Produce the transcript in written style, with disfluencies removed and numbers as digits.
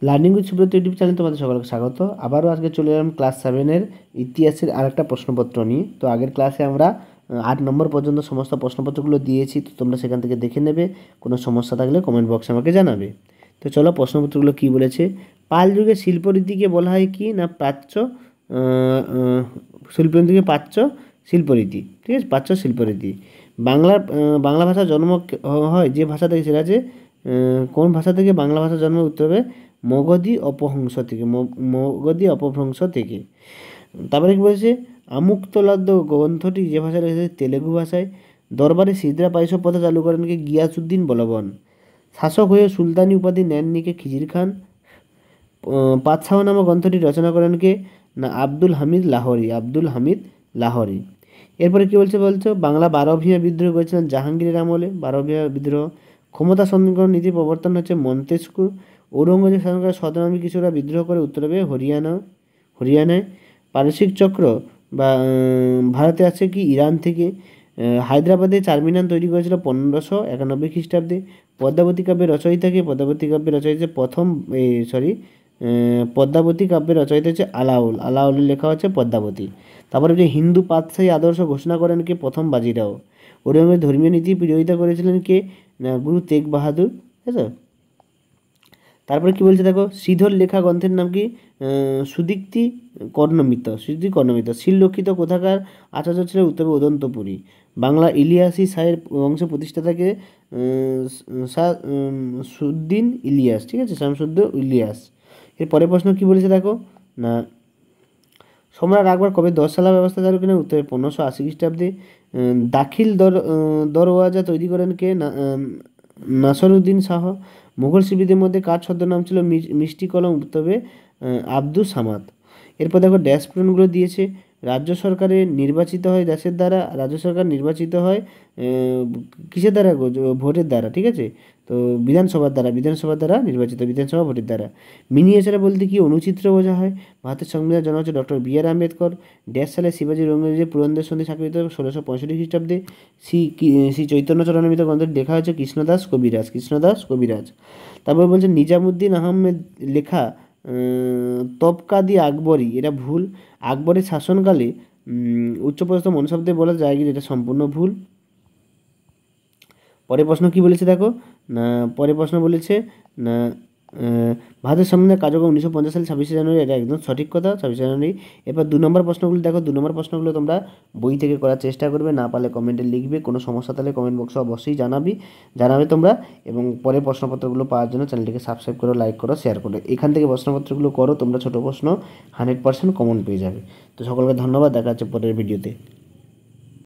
Learning with Subrata YouTube channel তোমাদের সকলকে স্বাগত। আবারও আজকে চলে এলাম ক্লাস 7-এর ইতিহাসের আরেকটা প্রশ্নপত্র নিয়ে। তো আগের ক্লাসে আমরা 8 নম্বর পর্যন্ত সমস্ত প্রশ্নপত্রগুলো দিয়েছি, তো তোমরা সেখান থেকে দেখে নেবে। কোনো সমস্যা থাকলে কমেন্ট বক্সে আমাকে জানাবে। তো চলো প্রশ্নপত্রগুলো কী বলেছে। পাল যুগের শিল্পরীতিকে বলা হয় কি না প্রাচ্য শিল্পরীতিকে প্রাচ্য শিল্পরীতি, ঠিক আছে, প্রাচ্য শিল্পরীতি। বাংলা ভাষা জন্ম হয় যে ভাষা থেকে, সেটা আছে কোন ভাষা থেকে বাংলা ভাষা জন্ম? উত্তর হবে মগধী অপভ্রংশ থেকে, মগধী অপভ্রংশ থেকে। তারপরে কি বলেছে, আমুক্তলাদ্য গ্রন্থটি যে ভাষায় রয়েছে তেলেগু ভাষায়। দরবারে সিদ্রা পারিষদ প্রথা চালু করেন কে? গিয়াসউদ্দিন বলবন। শাসক হয়ে সুলতানি উপাধি নেননি কে? খিজির খান। পাতশাহ নামক গ্রন্থটি রচনা করেন কে? না আব্দুল হামিদ লাহোরি, আব্দুল হামিদ লাহোরি। এরপরে কি বলছে বাংলা 12 ভূঁইয়া বিদ্রোহ করেছিলেন জাহাঙ্গীরের আমলে, 12 ভূঁইয়া বিদ্রোহ। ক্ষমতা সমীকরণ নীতি প্রবর্তন হচ্ছে মন্তেস্কু। ঔরঙ্গজেব শাসনকালে শতনামী কিশোররা বিদ্রোহ করে উত্তর হবে হরিয়ানায়। পারসিক চক্র বা ভারতে আসছে কি? ইরান থেকে। হায়দ্রাবাদে চারমিনার তৈরি করেছিল 1591 খ্রিস্টাব্দে। পদ্মাবতী কাব্যের রচয়িতাকে? পদ্মাবতী কাব্যের রচয়িতা পদ্মাবতী কাব্যের রচয়িতা হচ্ছে আলাউলের লেখা হচ্ছে পদ্মাবতী। তারপরে যে হিন্দু পাতশাহী আদর্শ ঘোষণা করেন কে? প্রথম বাজিরাও। ঔরঙ্গজেবের ধর্মীয় নীতি বিরোধিতা করেছিলেন কে? না গুরু তেগ বাহাদুর, ঠিক আছে। তারপরে কি বলছে দেখো, শ্রীধর লেখা গ্রন্থের নাম কি? সুদীপ্তি কর্ণমিত। শ্রীলক্ষিত কোথাকার আচার্য ছিলেন? উত্তর উদন্তপুরী। বাংলা ইলিয়াসী শাহের বংশের প্রতিষ্ঠাতাকে? শামসুদ্দিন ইলিয়াস, ঠিক আছে, শামসুদ্দিন ইলিয়াস। এর পরের প্রশ্ন কি বলেছে দেখো না, সম্রাট আকবর কবে 10 সালা ব্যবস্থা চালু করেন? উত্তরে 1580 খ্রিস্টাব্দে। দাখিল দরওয়াজা তৈরি করেন কে? না নাসরউদ্দিন শাহ। মুঘল শিল্পীদের মধ্যে কার ছদ্মনাম ছিল মিষ্টি কলম? উত্তর হবে আব্দুস সামাদ। এরপর দেখো ড্যাশ পূরণগুলো দিয়েছে। রাজ্য সরকারের নির্বাচিত হয় দেশের দ্বারা, রাজ্য সরকার নির্বাচিত হয় কিসের দ্বারা? ভোটের দ্বারা, ঠিক আছে। তো বিধানসভার দ্বারা নির্বাচিত, বিধানসভা ভোটের দ্বারা। মিনিয়েচার বলতে কি অনুচিত্র বোঝা হয়? ভারতের সংবিধান জনক হচ্ছে ডক্টর বি আর আম্বেদকর। ড্যাশ সালে শিবাজী ঔরঙ্গজেব পুরন্দর সন্ধি স্বাক্ষরিত 1665 খ্রিস্টাব্দে। শ্রী চৈতন্য চরণামৃত গ্রন্থটি লেখা হয়েছে কৃষ্ণদাস কবিরাজ। তারপর বলছে নিজামুদ্দিন আহমেদ লেখা তবকাদি আকবরী, এটা ভুল। আকবরের শাসনকালে উচ্চপদস্থ মনসবদের বলা যায় কি? এটা সম্পূর্ণ ভুল। পরের প্রশ্ন কি বলেছে দেখো না, পরের প্রশ্ন বলেছে না ভারতের সংবিধানের কার্যক্রম 1950 সালে 26শে জানুয়ারি, এটা একদম সঠিক কথা, 26শে জানুয়ারি। এরপর 2 নম্বর প্রশ্নগুলো দেখো। 2 নম্বর প্রশ্নগুলো তোমরা বই থেকে করার চেষ্টা করবে, না পারলে কমেন্টে লিখবে। কোনো সমস্যা থাকলে কমেন্ট বক্সে অবশ্যই জানাবে তোমরা। এবং পরের প্রশ্নপত্রগুলো পাওয়ার জন্য চ্যানেলটিকে সাবস্ক্রাইব করো, লাইক করো, শেয়ার করো। এখান থেকে প্রশ্নপত্রগুলো করো, তোমরা ছোটো প্রশ্ন 100% কমন পেয়ে যাবে। তো সকলকে ধন্যবাদ, দেখা হচ্ছে পরের ভিডিওতে।